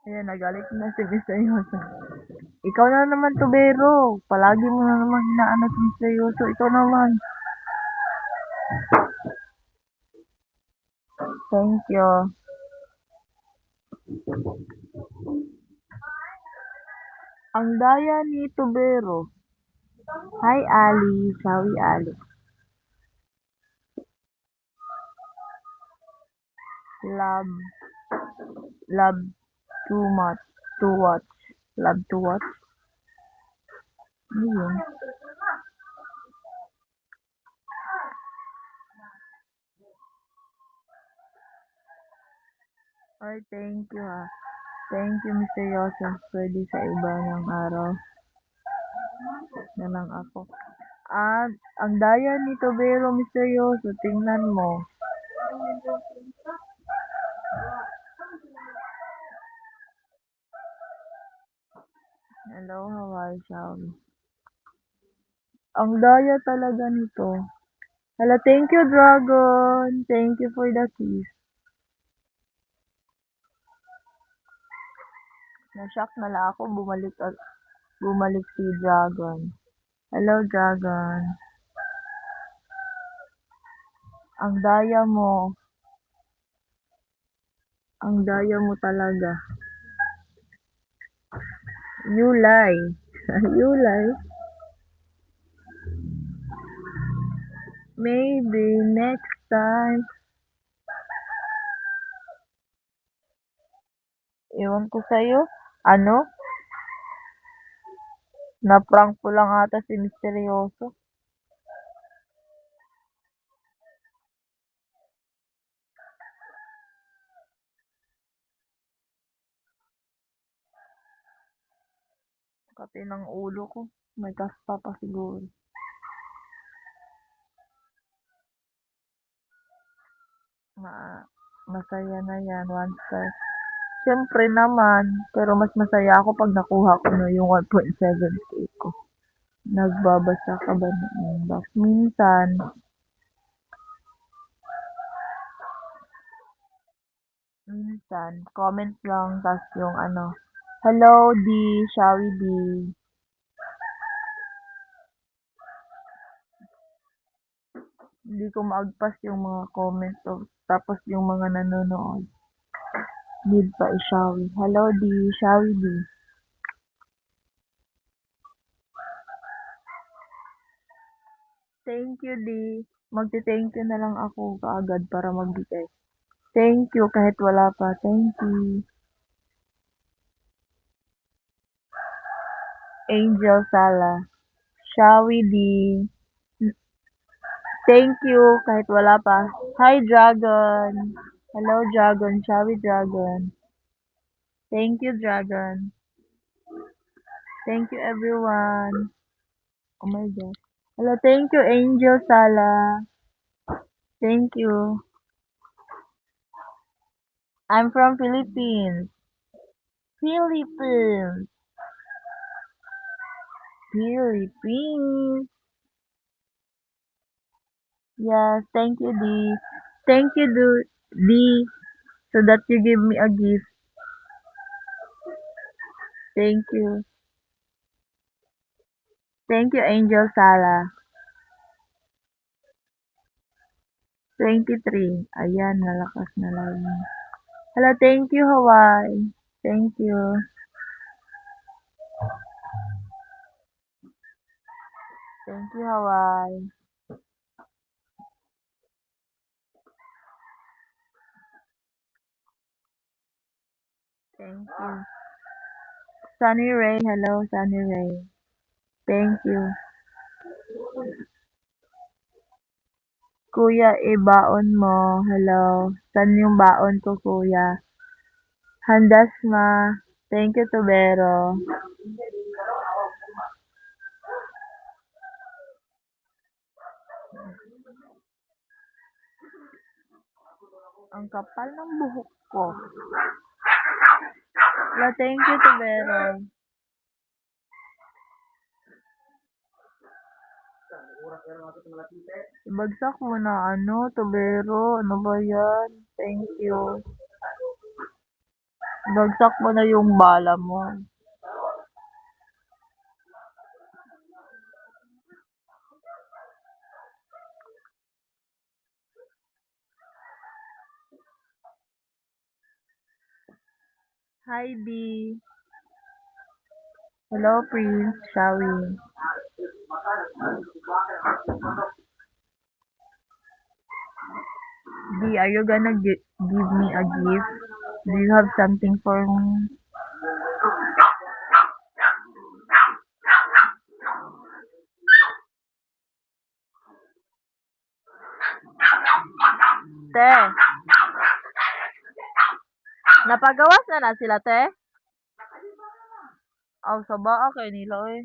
Ayan, nagalit na si Misteryoso. Ikaw na naman, Tubero. Palagi mo na naman inaano si Misteryoso. Ikaw naman. Thank you. Ang daya ni Tubero. Hi, Ali. Sawi, Ali. Love, love too much to watch. Love to watch. Ano yun? Ay, thank you ha. Thank you, Misteryoso. Pwede sa iba ng araw na lang ako. At ang daya ni Tubero, Misteryoso. Tingnan mo. Hello, Hawaii, Shawi. Ang daya talaga nito. Hala, thank you, Dragon. Thank you for the kiss. Na-shock na lang ako. Bumalik si Dragon. Hello, Dragon. Ang daya mo. Ang daya mo talaga. You lie. You lie. Maybe next time. Ewan ko sa'yo. Ano? Na-prank ko lang ata si Misteryoso. Kati ng ulo ko. May kaspa pa siguro. Masaya na yan. 1 star. Siyempre naman. Pero mas masaya ako pag nakuha ko na yung 1.7k ko. Nagbabasa ka ba ng inbox? Minsan. Minsan. Comment lang. Tas yung ano. Hello, D. Shawi D. Hindi ko maagpas yung mga comments. Tapos yung mga nanonood. Need pa i-shawi. Hello, D. Shawi D. Thank you, D. Magte-thank you na lang ako kaagad para magbigay. Thank you kahit wala pa. Thank you. Angel Sala. Shawi D. Thank you kahit wala pa. Hi, Dragon. Hello, Dragon. Shawi Dragon. Thank you, Dragon. Thank you, everyone. Oh my God. Hello, thank you, Angel Sala. Thank you. I'm from Philippines. Philippines. Philippines. Yes, thank you, D. Thank you, D, so that you give me a gift. Thank you. Thank you, Angel Sala. 23. Ayan, nalakas na lang. Hello, thank you, Hawaii. Thank you. Thank you, Hawaii. Thank you. Sunny Ray, hello, Sunny Ray. Thank you. Kuya, baon mo. Hello. Saan yung baon ko, kuya? Handasma. Thank you, Tubero. Ang kapal ng buhok ko. Hello, thank you, Tubero. Ibagsak mo na ano, Tubero. Ano ba yan? Thank you. Bagsak mo na yung bala mo. Hi, B. Hello, Prince. Shall we? B, are you gonna give me a gift? Do you have something for me? Te, napagawas na sila, te? Aw, sa baa kay nila, eh.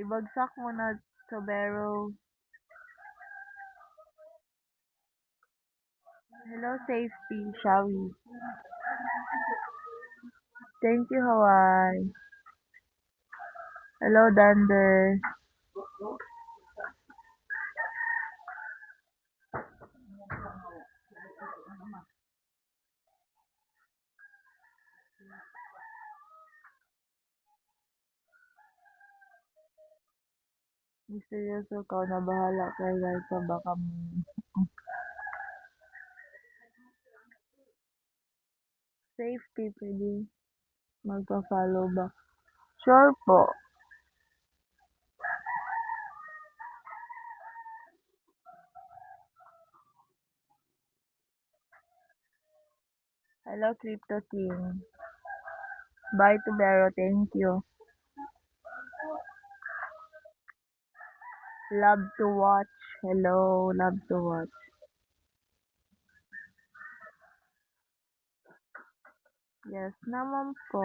Ibagsak mo na, Tobero. Hello, safety. Shall we? Thank you, Hawaii. Hello, Dunder. Misteryoso ka na bahala kay guys sa baka mo. Safety, pwede magpa-follow ba? Sure po. Hello, Crypto King. Bye, Tubero. Thank you. Love to watch. Hello, love to watch. Yes naman po.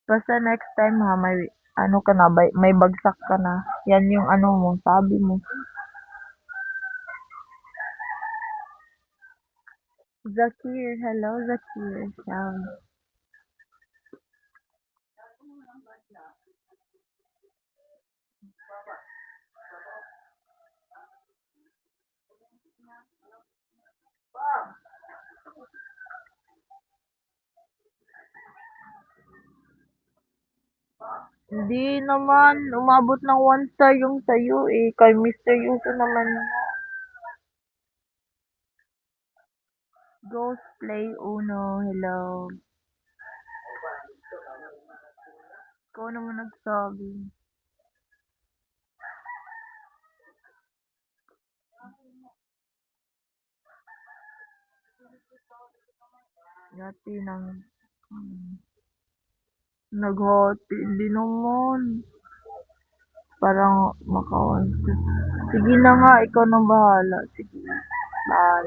Basta next time ha, may ano ka na, may bagsak ka na. Yan yung ano mo, sabi mo. Zakir, hello Zakir. Yan. Hindi naman, umabot ng 1 star yung sa'yo eh. Kay Mr. Yuso naman yun. Ghost Play Uno, hello. Ikaw naman nagsabi. Yati ng naghati. Hindi naman. Parang makawan. Sige na nga, ikaw nang bahala. Sige. Bye.